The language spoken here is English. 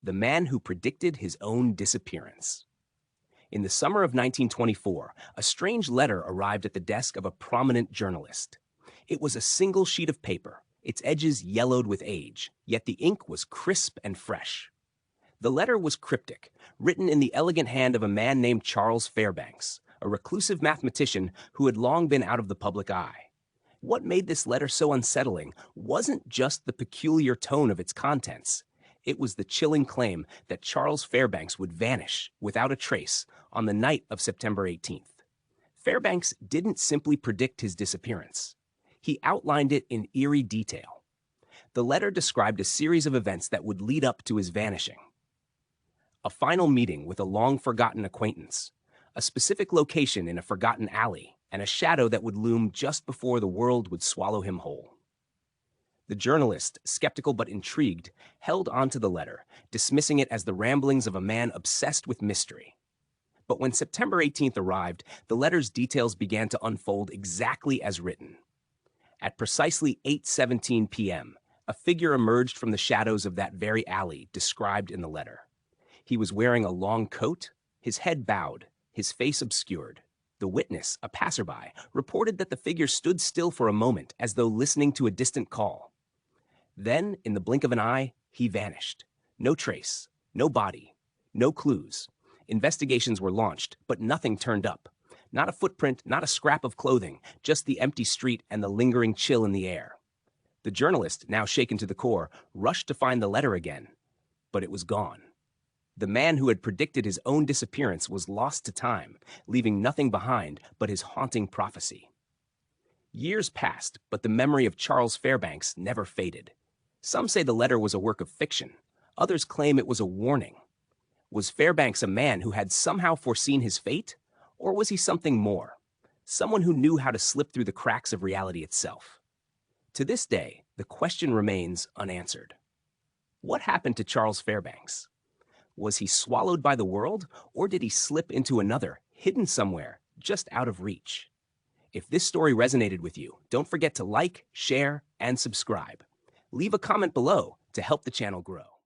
the man who predicted his own disappearance. In the summer of 1924, a strange letter arrived at the desk of a prominent journalist. It was a single sheet of paper, its edges yellowed with age, yet the ink was crisp and fresh. The letter was cryptic, written in the elegant hand of a man named Charles Fairbanks, a reclusive mathematician who had long been out of the public eye. What made this letter so unsettling wasn't just the peculiar tone of its contents. It was the chilling claim that Charles Fairbanks would vanish without a trace on the night of September 18th. Fairbanks didn't simply predict his disappearance. He outlined it in eerie detail. The letter described a series of events that would lead up to his vanishing. A final meeting with a long-forgotten acquaintance, a specific location in a forgotten alley, and a shadow that would loom just before the world would swallow him whole. The journalist, skeptical but intrigued, held onto the letter, dismissing it as the ramblings of a man obsessed with mystery. But when September 18th arrived, the letter's details began to unfold exactly as written. At precisely 8:17 p.m., a figure emerged from the shadows of that very alley described in the letter. He was wearing a long coat, his head bowed, his face obscured. The witness, a passerby, reported that the figure stood still for a moment as though listening to a distant call. Then, in the blink of an eye, he vanished. No trace, no body, no clues. Investigations were launched, but nothing turned up. Not a footprint, not a scrap of clothing, just the empty street and the lingering chill in the air. The journalist, now shaken to the core, rushed to find the letter again, but it was gone. The man who had predicted his own disappearance was lost to time, leaving nothing behind but his haunting prophecy. Years passed, but the memory of Charles Fairbanks never faded. Some say the letter was a work of fiction. Others claim it was a warning. Was Fairbanks a man who had somehow foreseen his fate? Or was he something more? Someone who knew how to slip through the cracks of reality itself? To this day, the question remains unanswered. What happened to Charles Fairbanks? Was he swallowed by the world, or did he slip into another, hidden somewhere, just out of reach? If this story resonated with you, don't forget to like, share, and subscribe. Leave a comment below to help the channel grow.